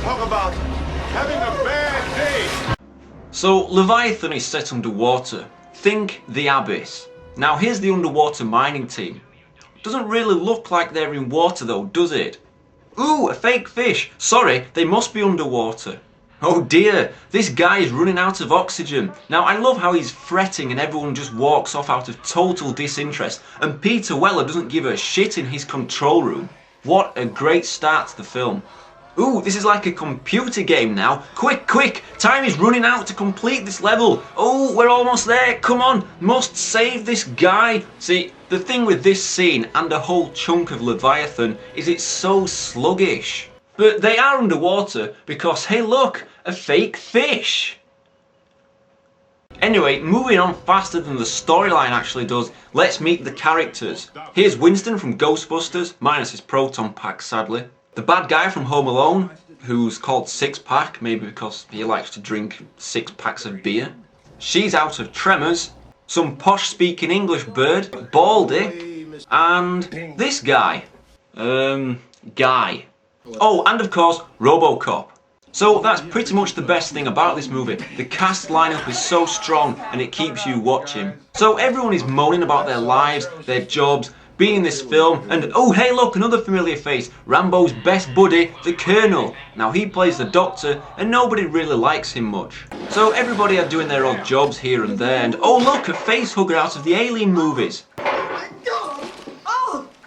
Talk about having a bad day. So Leviathan is set underwater. Think the abyss. Now here's the underwater mining team. Doesn't really look like they're in water though, does it? Ooh, a fake fish. Sorry, they must be underwater. Oh dear, this guy is running out of oxygen. Now I love how he's fretting and everyone just walks off out of total disinterest, and Peter Weller doesn't give a shit in his control room. What a great start to the film. Ooh, this is like a computer game now. Quick, quick, time is running out to complete this level. Oh, we're almost there, come on, must save this guy. See, the thing with this scene and a whole chunk of Leviathan is it's so sluggish. But they are underwater because, hey look, a fake fish. Anyway, moving on faster than the storyline actually does, let's meet the characters. Here's Winston from Ghostbusters, minus his proton pack sadly. The bad guy from Home Alone, who's called Six Pack, maybe because he likes to drink 6 packs of beer. She's out of Tremors, some posh speaking English bird, Baldy, and this guy. Guy. Oh, and of course, RoboCop. So that's pretty much the best thing about this movie. The cast lineup is so strong and it keeps you watching. So everyone is moaning about their lives, their jobs, being in this film, and oh hey look, another familiar face, Rambo's best buddy, the Colonel. Now he plays the Doctor and nobody really likes him much. So everybody are doing their odd jobs here and there, and oh look, a face hugger out of the Alien movies.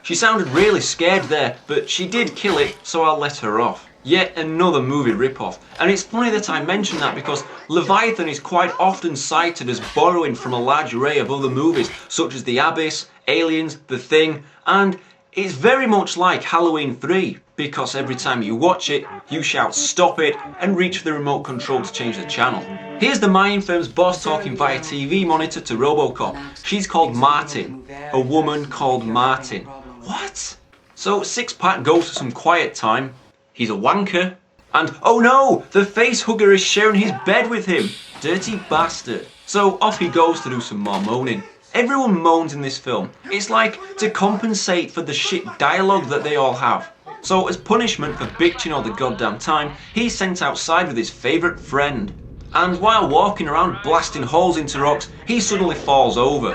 She sounded really scared there, but she did kill it, so I'll let her off. Yet another movie ripoff. And it's funny that I mention that because Leviathan is quite often cited as borrowing from a large array of other movies, such as The Abyss, Aliens, The Thing, and it's very much like Halloween 3, because every time you watch it, you shout stop it and reach for the remote control to change the channel. Here's the mining firm's boss talking via TV monitor to RoboCop. She's called Martin. A woman called Martin. What? So Six Pack goes for some quiet time. He's a wanker. And oh no, the face hugger is sharing his bed with him. Dirty bastard. So off he goes to do some more moaning. Everyone moans in this film. It's like to compensate for the shit dialogue that they all have. So as punishment for bitching all the goddamn time, he's sent outside with his favourite friend. And while walking around blasting holes into rocks, he suddenly falls over.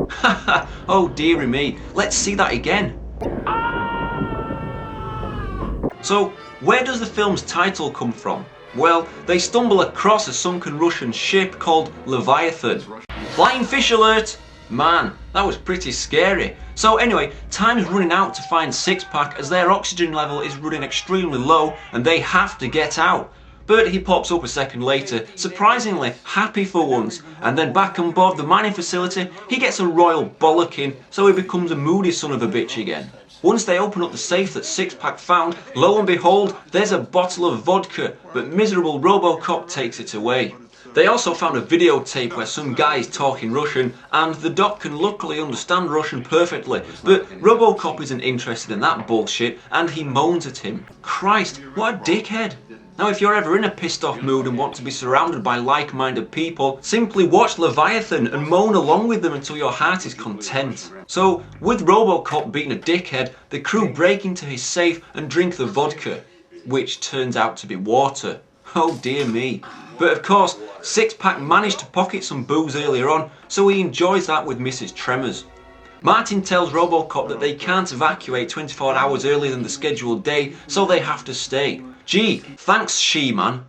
Haha, oh dearie me, let's see that again. So, where does the film's title come from? Well, they stumble across a sunken Russian ship called Leviathan. Flying fish alert! Man, that was pretty scary. So anyway, time's running out to find Six Pack as their oxygen level is running extremely low and they have to get out. But he pops up a second later, surprisingly happy for once, and then back on board the mining facility, he gets a royal bollocking, so he becomes a moody son of a bitch again. Once they open up the safe that Six Pack found, lo and behold, there's a bottle of vodka, but miserable RoboCop takes it away. They also found a videotape where some guy is talking Russian, and the Doc can luckily understand Russian perfectly, but RoboCop isn't interested in that bullshit, and he moans at him. Christ, what a dickhead. Now if you're ever in a pissed off mood and want to be surrounded by like-minded people, simply watch Leviathan and moan along with them until your heart is content. So, with RoboCop being a dickhead, the crew break into his safe and drink the vodka, which turns out to be water. Oh dear me. But of course, Six Pack managed to pocket some booze earlier on, so he enjoys that with Mrs. Tremors. Martin tells RoboCop that they can't evacuate 24 hours earlier than the scheduled day, so they have to stay. Gee, thanks She-Man.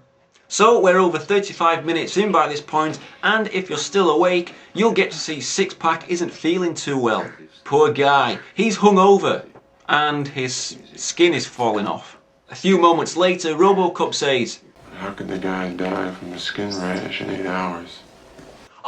So we're over 35 minutes in by this point, and if you're still awake, you'll get to see Six Pack isn't feeling too well. Poor guy, he's hungover, and his skin is falling off. A few moments later, RoboCop says, "How could the guy die from a skin rash in 8 hours?"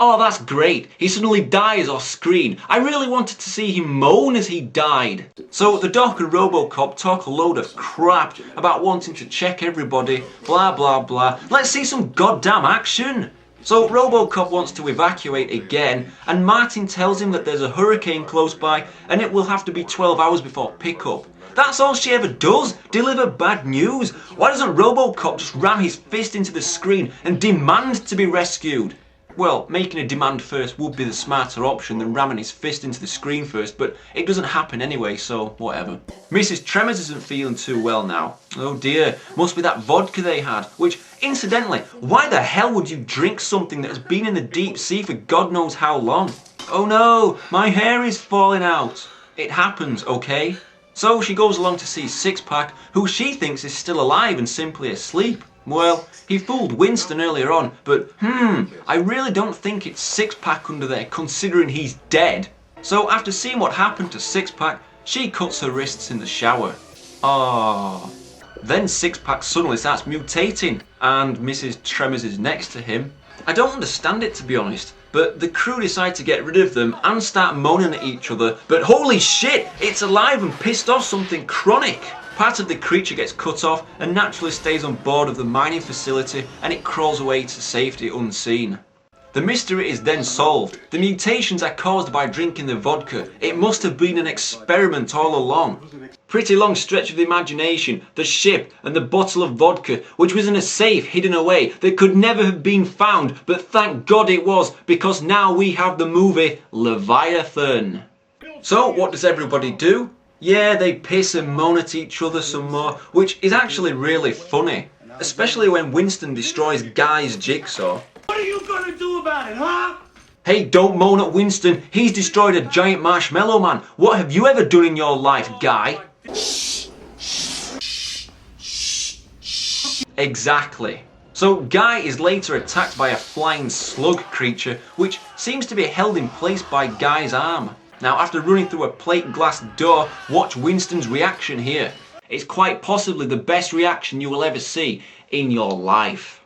"Oh, that's great. He suddenly dies off screen. I really wanted to see him moan as he died." So the Doc and RoboCop talk a load of crap about wanting to check everybody, blah blah blah. Let's see some goddamn action. So RoboCop wants to evacuate again, and Martin tells him that there's a hurricane close by and it will have to be 12 hours before pickup. That's all she ever does, deliver bad news. Why doesn't RoboCop just ram his fist into the screen and demand to be rescued? Well, making a demand first would be the smarter option than ramming his fist into the screen first, but it doesn't happen anyway, so whatever. Mrs. Tremors isn't feeling too well now. Oh dear, must be that vodka they had, which, incidentally, why the hell would you drink something that has been in the deep sea for God knows how long? Oh no, my hair is falling out. It happens, okay? So she goes along to see Six-Pack, who she thinks is still alive and simply asleep. Well, he fooled Winston earlier on, but I really don't think it's Six-Pack under there considering he's dead. So after seeing what happened to Six-Pack, she cuts her wrists in the shower. Ah. Then Six-Pack suddenly starts mutating, and Mrs. Tremors is next to him. I don't understand it, to be honest, but the crew decide to get rid of them and start moaning at each other, but holy shit, it's alive and pissed off something chronic. Part of the creature gets cut off and naturally stays on board of the mining facility, and it crawls away to safety unseen. The mystery is then solved. The mutations are caused by drinking the vodka. It must have been an experiment all along. Pretty long stretch of the imagination, the ship and the bottle of vodka, which was in a safe hidden away that could never have been found, but thank God it was, because now we have the movie Leviathan. So what does everybody do? Yeah, they piss and moan at each other some more, which is actually really funny. Especially when Winston destroys Guy's jigsaw. What are you gonna do about it, huh? Hey, don't moan at Winston. He's destroyed a giant marshmallow man. What have you ever done in your life, Guy? Exactly. So Guy is later attacked by a flying slug creature, which seems to be held in place by Guy's arm. Now, after running through a plate glass door, watch Winston's reaction here. It's quite possibly the best reaction you will ever see in your life.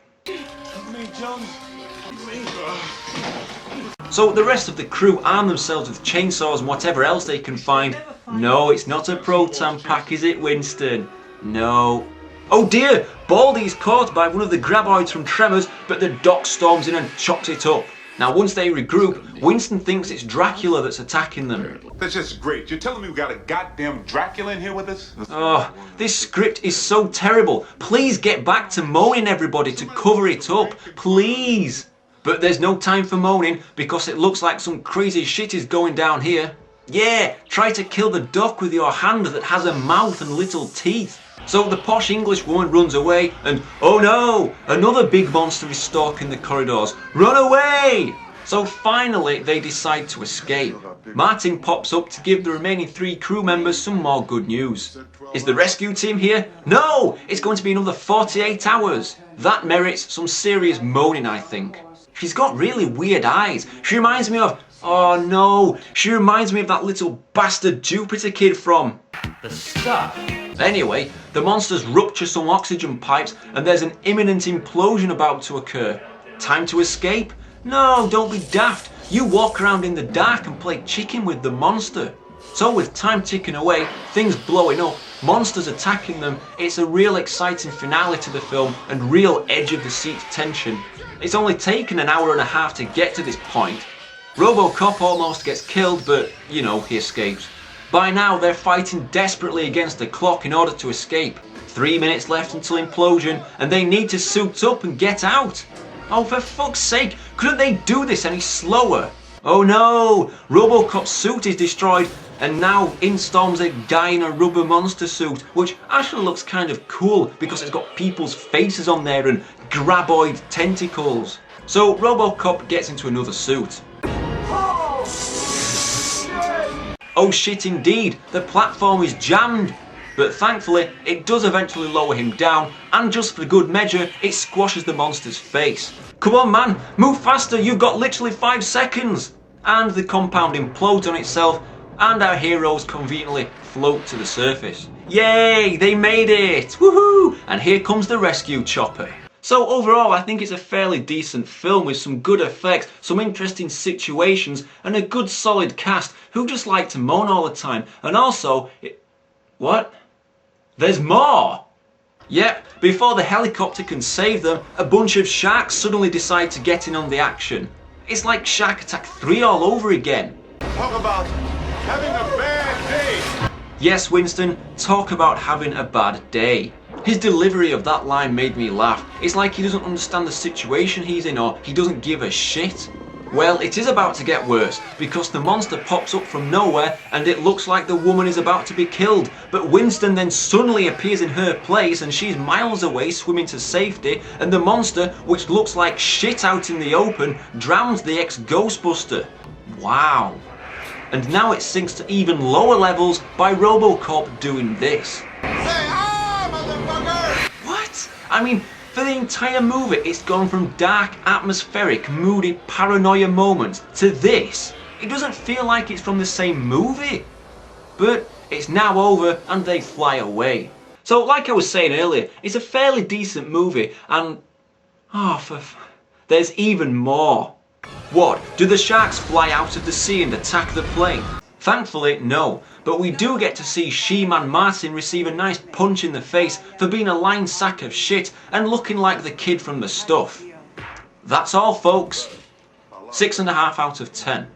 So the rest of the crew arm themselves with chainsaws and whatever else they can find. No, it's not a proton pack, is it, Winston? No. Oh dear, Baldy's caught by one of the graboids from Tremors, but the doc storms in and chops it up. Now, once they regroup, Winston thinks it's Dracula that's attacking them. That's just great. You're telling me we got a goddamn Dracula in here with us? Oh, this script is so terrible. Please get back to moaning, everybody, to cover it up. Please. But there's no time for moaning because it looks like some crazy shit is going down here. Yeah, try to kill the duck with your hand that has a mouth and little teeth. So the posh English woman runs away and, oh no, another big monster is stalking the corridors. Run away! So finally they decide to escape. Martin pops up to give the remaining 3 crew members some more good news. Is the rescue team here? No! It's going to be another 48 hours. That merits some serious moaning, I think. She's got really weird eyes. She reminds me of, oh no, she reminds me of that little bastard Jupiter kid from The Stuff. Anyway, the monsters rupture some oxygen pipes and there's an imminent implosion about to occur. Time to escape? No, don't be daft. You walk around in the dark and play chicken with the monster. So with time ticking away, things blowing up, monsters attacking them, it's a real exciting finale to the film and real edge of the seat tension. It's only taken an hour and a half to get to this point. RoboCop almost gets killed, but, you know, he escapes. By now, they're fighting desperately against the clock in order to escape. 3 minutes left until implosion, and they need to suit up and get out. Oh, for fuck's sake, couldn't they do this any slower? Oh no, RoboCop's suit is destroyed, and now in storms a guy in a rubber monster suit, which actually looks kind of cool because it's got people's faces on there and graboid tentacles. So RoboCop gets into another suit. Oh shit indeed, the platform is jammed. But thankfully, it does eventually lower him down, and just for good measure, it squashes the monster's face. Come on man, move faster, you've got literally 5 seconds! And the compound implodes on itself, and our heroes conveniently float to the surface. Yay, they made it! Woohoo! And here comes the rescue chopper. So overall, I think it's a fairly decent film with some good effects, some interesting situations, and a good solid cast who just like to moan all the time. And also, what? There's more! Yep, before the helicopter can save them, a bunch of sharks suddenly decide to get in on the action. It's like Shark Attack 3 all over again. Talk about having a bad day. Yes, Winston, talk about having a bad day. His delivery of that line made me laugh. It's like he doesn't understand the situation he's in, or he doesn't give a shit. Well, it is about to get worse, because the monster pops up from nowhere and it looks like the woman is about to be killed, but Winston then suddenly appears in her place and she's miles away swimming to safety, and the monster, which looks like shit out in the open, drowns the ex-Ghostbuster. Wow. And now it sinks to even lower levels by RoboCop doing this. What? I mean, for the entire movie, it's gone from dark, atmospheric, moody, paranoia moments to this. It doesn't feel like it's from the same movie. But it's now over and they fly away. So like I was saying earlier, it's a fairly decent movie and... there's even more. What? Do the sharks fly out of the sea and attack the plane? Thankfully, no, but we do get to see She-Man Martin receive a nice punch in the face for being a lying sack of shit and looking like the kid from The Stuff. That's all, folks. 6.5 out of 10.